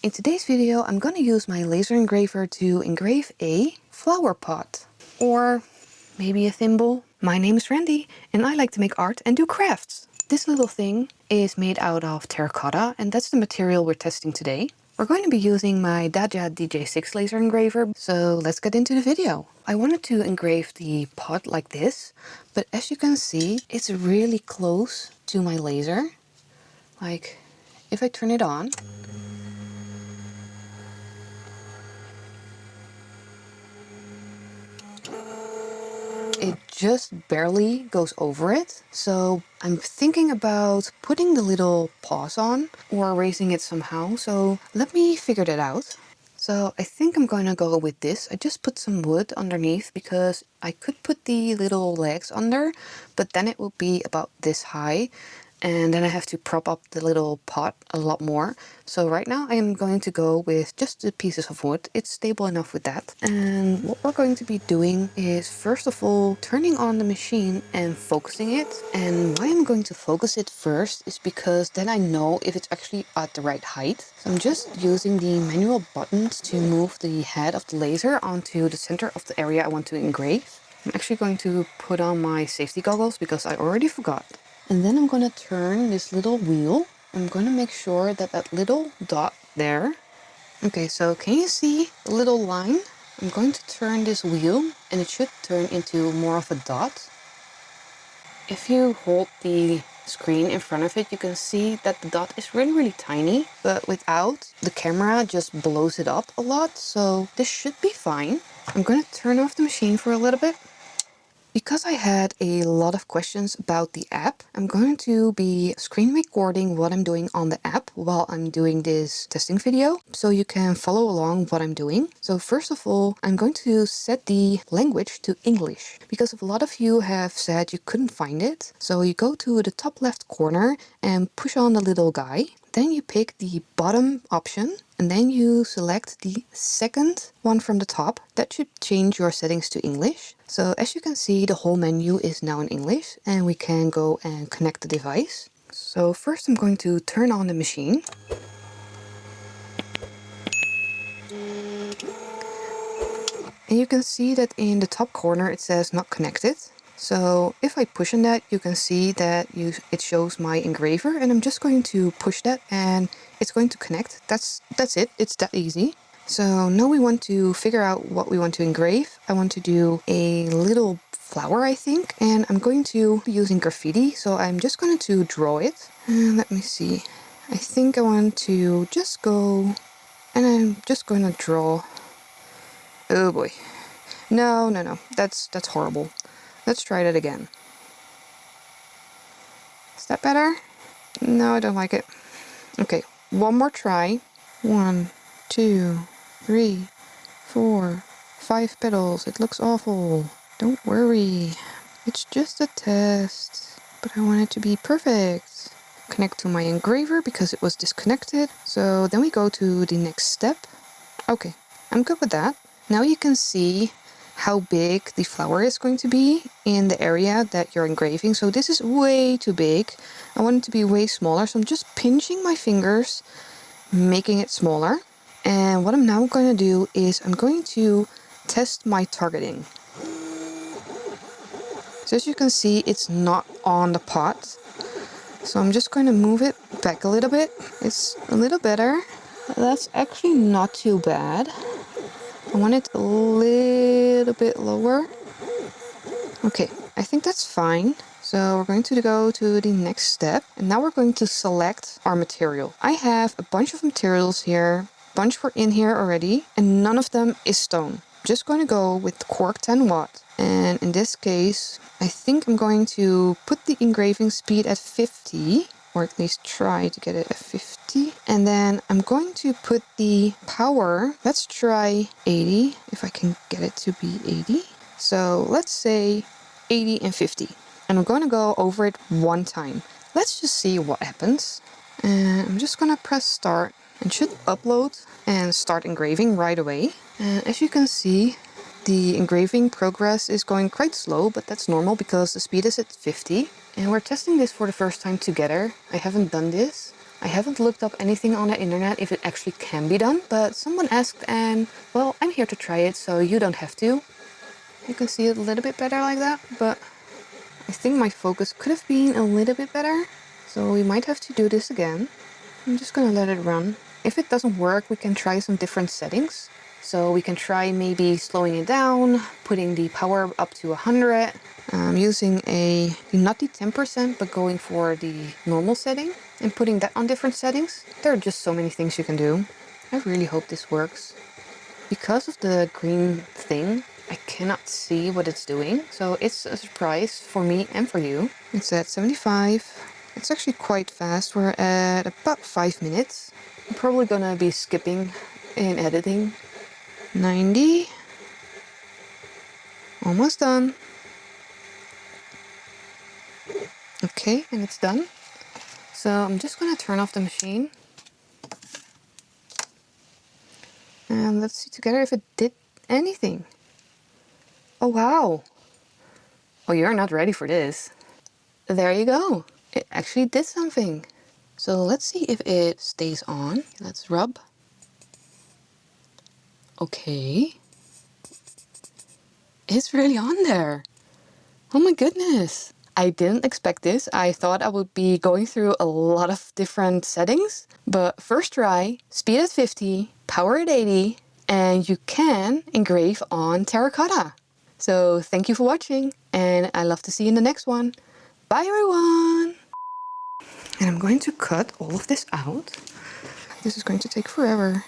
In today's video, I'm going to use my laser engraver to engrave a flower pot. Or maybe a thimble. My name is Randy and I like to make art and do crafts. This little thing is made out of terracotta and that's the material we're testing today. We're going to be using my DAJA DJ6 laser engraver, so let's get into the video. I wanted to engrave the pot like this, but as you can see, it's really close to my laser. Like, if I turn it on, it just barely goes over it. So I'm thinking about putting the little pause on or raising it somehow. So let me figure that out. So I think I'm going to go with this. I just put some wood underneath because I could put the little legs under, but then it will be about this high. And then I have to prop up the little pot a lot more. So right now I am going to go with just the pieces of wood. It's stable enough with that. And what we're going to be doing is first of all turning on the machine and focusing it. And why I'm going to focus it first is because then I know if it's actually at the right height. So I'm just using the manual buttons to move the head of the laser onto the center of the area I want to engrave. I'm actually going to put on my safety goggles because I already forgot. And then I'm going to turn this little wheel. I'm going to make sure that that little dot there. Okay, so can you see the little line? I'm going to turn this wheel and it should turn into more of a dot. If you hold the screen in front of it, you can see that the dot is really tiny. But without, the camera just blows it up a lot. So this should be fine. I'm going to turn off the machine for a little bit. Because I had a lot of questions about the app, I'm going to be screen recording what I'm doing on the app while I'm doing this testing video, so you can follow along what I'm doing. So first of all, I'm going to set the language to English, because a lot of you have said you couldn't find it. So you go to the top left corner and push on the little guy. Then you pick the bottom option and then you select the second one from the top. That should change your settings to English. So as you can see, the whole menu is now in English and we can go and connect the device. So first I'm going to turn on the machine. And you can see that in the top corner it says not connected. So if I push on that, you can see that it shows my engraver, and I'm just going to push that and it's going to connect. That's it. It's that easy. So now we want to figure out what we want to engrave. I want to do a little flower, I think, and I'm going to be using graffiti. So I'm just going to draw it. And let me see. I think I want to just go and I'm just going to draw. Oh boy. No. That's horrible. Let's try that again. Is that better? No, I don't like it. Okay, one more try. 1, 2, 3, 4, 5 petals. It looks awful. Don't worry. It's just a test. But I want it to be perfect. Connect to my engraver because it was disconnected. So then we go to the next step. Okay, I'm good with that. Now you can see how big the flower is going to be in the area that you're engraving. So this is way too big. I want it to be way smaller. So I'm just pinching my fingers, making it smaller. And what I'm now going to do is I'm going to test my targeting. So as you can see, it's not on the pot. So I'm just going to move it back a little bit. It's a little better. That's actually not too bad. I want it a little bit lower. Okay, I think that's fine. So we're going to go to the next step. And now we're going to select our material. I have a bunch of materials here. A bunch were in here already. And none of them is stone. I'm just going to go with the cork 10 watt. And in this case, I think I'm going to put the engraving speed at 50. Or at least try to get it at 50. And then I'm going to put the power, let's try 80, if I can get it to be 80. So let's say 80 and 50. And I'm going to go over it one time. Let's just see what happens. And I'm just going to press start and should upload and start engraving right away. And as you can see, the engraving progress is going quite slow, but that's normal because the speed is at 50. And we're testing this for the first time together. I haven't done this. I haven't looked up anything on the internet if it actually can be done, but someone asked and, well, I'm here to try it, so you don't have to. You can see it a little bit better like that, but I think my focus could have been a little bit better, so we might have to do this again. I'm just gonna let it run. If it doesn't work, we can try some different settings. So we can try maybe slowing it down, putting the power up to 100, using not the 10%, but going for the normal setting and putting that on different settings. There are just so many things you can do. I really hope this works. Because of the green thing, I cannot see what it's doing, so it's a surprise for me and for you. It's at 75. It's actually quite fast. We're at about 5 minutes. I'm probably gonna be skipping in editing. 90. Almost done. Okay, and it's done. So I'm just gonna turn off the machine. And let's see together if it did anything. Oh wow! Oh, you're not ready for this. There you go. It actually did something. So let's see if it stays on. Let's rub. Okay. It's really on there. Oh my goodness. I didn't expect this. I thought I would be going through a lot of different settings. But first try, speed at 50, power at 80, and you can engrave on terracotta. So thank you for watching, and I love to see you in the next one. Bye everyone! And I'm going to cut all of this out. This is going to take forever.